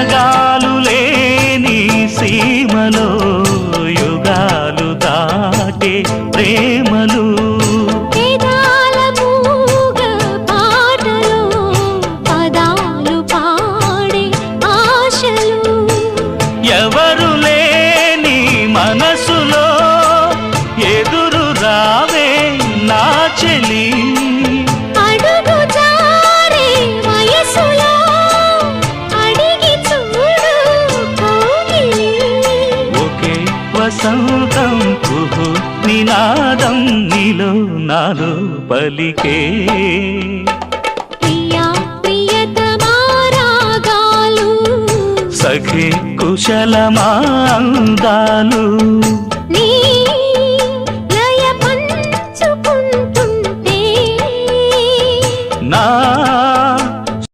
సరగాలు లేని సీమలో యుగాలు దాటే ప్రేమలు వేదాల మూగ పాటలో పదాలు పాడే ఆశలు ఎవరు లేని మనసులో ఎదురు రావే నా చెలి అడుగు జారే వయసులో అడిగి చూడు కౌగిలి ఒకే వసంతం కుహు నినాదం నీలో నాలో పలికే ప్రియా ప్రియతమా రాగాలు సఖి కుశలమా అందాలు నీ